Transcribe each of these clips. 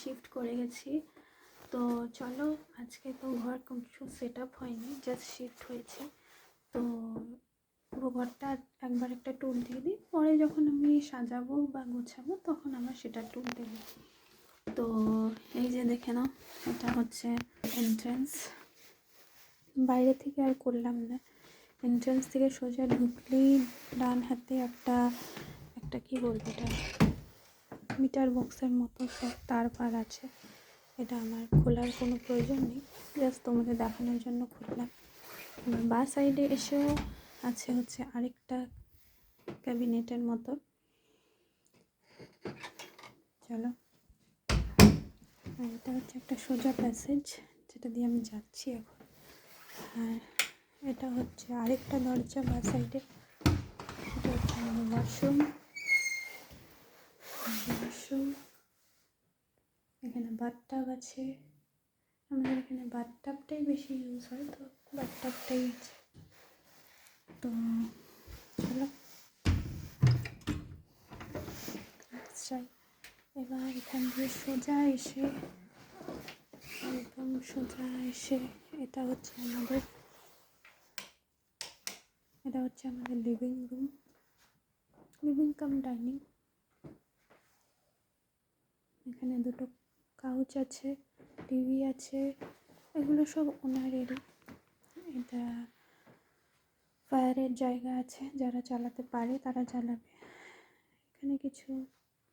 Shift করে গেছি। তো চলো, আজকে তো ঘর কিছু সেট আপ হয়নি, জাস্ট শিফট হয়েছে। তো পুরো ঘরটা একবার একটা ট্যুর দিয়ে দিই, পরে যখন আমি সাজাবো বা গোছাবো তখন আমার সেটা ট্যুর দেবো। তো এই যে দেখে নাও, এটা হচ্ছে এন্ট্রান্স। বাইরে থেকে আর করলাম না, এন্ট্রান্স থেকে সোজা ঢুকলেই ডান হাতে একটা কি বলবো, এটা মিটার বক্সের মতো সব তার পার আছে। এটা আমার খোলার কোনো প্রয়োজন নেই, জাস্ট তোমাদের দেখানোর জন্য খুললাম। আমার বা সাইডে এসেও আছে হচ্ছে আরেকটা ক্যাবিনেটের মতো। চলো, আর এটা হচ্ছে একটা সোজা প্যাসেজ, যেটা দিয়ে আমি যাচ্ছি এখন। আর এটা হচ্ছে আরেকটা দরজা বা সাইডে, এটা হচ্ছে আমাদের ওয়াশরুম। এখানে বাথটাব আছে, আমাদের এখানে বাথটাবটাই বেশি ইউজ হয়, তো বাথটাবটাই আছে। তো চলো যাই। এবার এখান দিয়ে সোজা এসে, একদম সোজা এসে এটা হচ্ছে আমাদের living room, living cum dining. এখানে দুটো কাউচ আছে, টিভি আছে, এগুলো সব ওনারেরই। এটা ফায়ারের জায়গা আছে, যারা চালাতে পারে তারা চালাবে। এখানে কিছু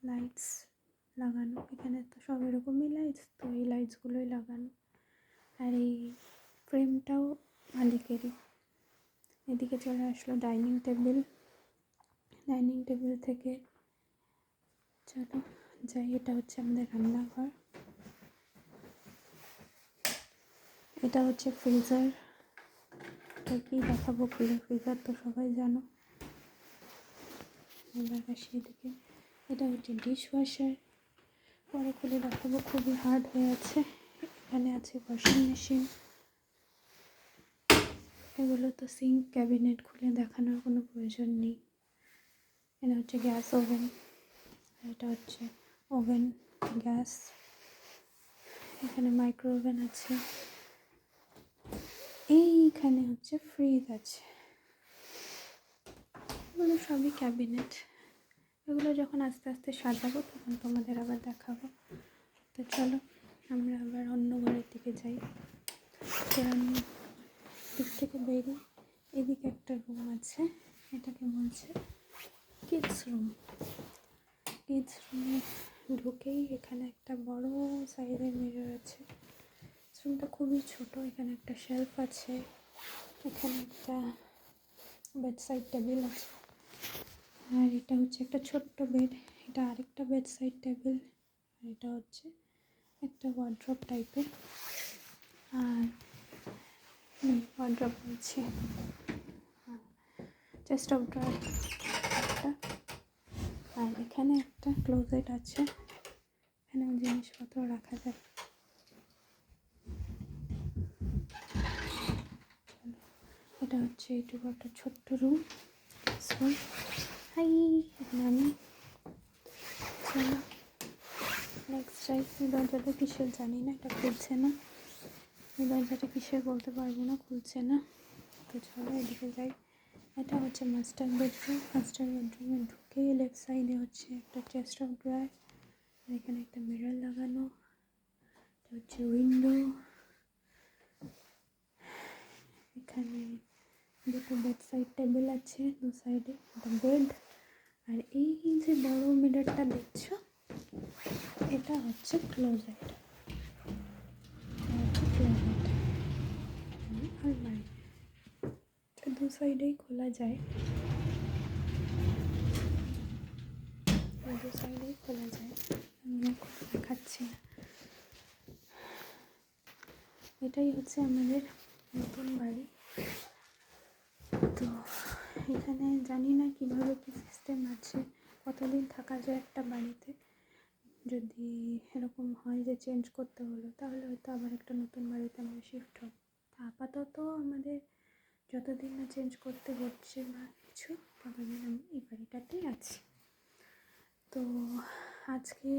লাইটস লাগানো, এখানে তো সব এরকমই লাইটস, তো এই লাইটসগুলোই লাগানো। আর এই ফ্রেমটাও মালিকেরই। এদিকে চলে আসলো ডাইনিং টেবিল। ডাইনিং টেবিল থেকে চলো যাই, এটা হচ্ছে আমাদের রান্নাঘর। এটা হচ্ছে ফ্রিজার। এটা কি দেখাবো, ফ্রিজার তো সবাই জানো। এবার আসি এদিকে, এটা হচ্ছে ডিশ ওয়াশার। পরে খুলে দেখাবো, খুবই হার্ড হয়ে আছে। এখানে আছে ওয়াশিং মেশিন। এগুলো তো সিঙ্ক ক্যাবিনেট, খুলে দেখানোর কোনো প্রয়োজন নেই। এটা হচ্ছে গ্যাস ওভেন, এটা হচ্ছে ওভেন গ্যাস। এখানে মাইক্রো ওভেন আছে। এইখানে হচ্ছে ফ্রিজ আছে। এগুলো সবই ক্যাবিনেট। এগুলো যখন আস্তে আস্তে সাজাবো তখন তোমাদের আবার দেখাবো। তো চলো আমরা আবার অন্য ঘরের দিকে যাই। তো আমি দিক থেকে বেরিয়ে, এদিকে একটা রুম আছে, এটাকে বলছে কিডস রুম। কিডস রুমে ঢুকেই এখানে একটা বড় সাইজের মিরর আছে। রুমটা খুবই ছোট। এখানে একটা শেলফ আছে, এখানে একটা বেডসাইড টেবিল আছে, আর এটা হচ্ছে একটা ছোট্ট বেড। এটা আরেকটা বেডসাইড টেবিল, আর এটা হচ্ছে একটা ওয়ার্ড্রপ টাইপের। আর ওয়ার্ড্রপ বলছি, চেস্ট অফ ড্রয়ার একটা। আর এখানে একটা ক্লোজেট আছে, এখানে জিনিসপত্র রাখা যায়। এটা হচ্ছে এইটুকু একটা ছোট্ট রুম। হাই, এখানে আমি। চলো নেক্সট যাই। এই দরজাটা কিসের জানি না, এটা খুলছে না। এই দরজাটা কিসের বলতে পারবো না, খুলছে না। তো চলো এদিকে যাই। এটা হচ্ছে মাস্টার বেডরুম। মাস্টার বেডরুমে ঢুকে লেফট সাইডে হচ্ছে একটা চেস্ট অফ ড্রয়ার, আর এখানে একটা মিরর লাগানো। এটা হচ্ছে উইন্ডো। এখানে দুটো বেড সাইড টেবিল আছে, দু সাইডে একটা বেড। আর এই যে বড় মিররটা দেখছো, এটা হচ্ছে ক্লোজেট। আলমারি দু সাইডেই খোলা যায়, দু সাইডেই খোলা যায়। আমি দেখাচ্ছি না। এটাই হচ্ছে আমাদের নতুন বাড়ি। তো এখানে জানি না কিভাবে কি সিস্টেম আছে, কতদিন থাকা যায় একটা বাড়িতে। যদি এরকম হয় যে চেঞ্জ করতে হলো, তাহলে হয়তো আবার একটা নতুন বাড়িতে আমরা শিফট হব। আপাতত আমাদের যতদিন না চেঞ্জ করতে হচ্ছে বা কিছু, ততদিন আমি এই বাড়িটাতেই আছি। তো আজকে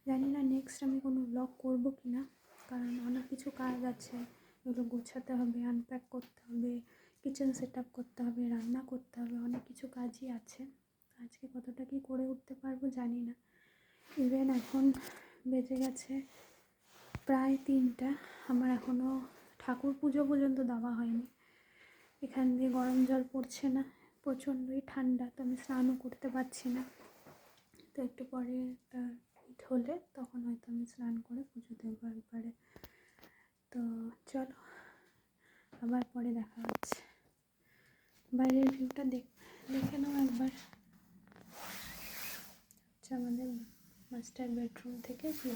জানি না নেক্সট আমি কোনো ব্লগ করবো কি না, কারণ অনেক কিছু কাজ আছে, এগুলো গোছাতে হবে, আনপ্যাক করতে হবে, কিচেন সেট আপ করতে হবে, রান্না করতে হবে, অনেক কিছু কাজই আছে। আজকে কতটা কি করে উঠতে পারবো জানি না। ইভেন এখন বেজে গেছে প্রায় 3টা, আমার এখনও ঠাকুর পুজো পর্যন্ত দেওয়া হয়নি। এখান দিয়ে গরম জল পড়ছে না, প্রচণ্ডই ঠান্ডা, তো আমি স্নানও করতে পারছি না। তো একটু পরে হিট হলে তখন হয়তো আমি স্নান করে পুজো দেবো একবারে। তো চলো আবার পরে দেখা হচ্ছে। বাইরের ভিউটা দেখে নাও একবার। আচ্ছা, আমাদের মাস্টার বেডরুম থেকে ভিউ।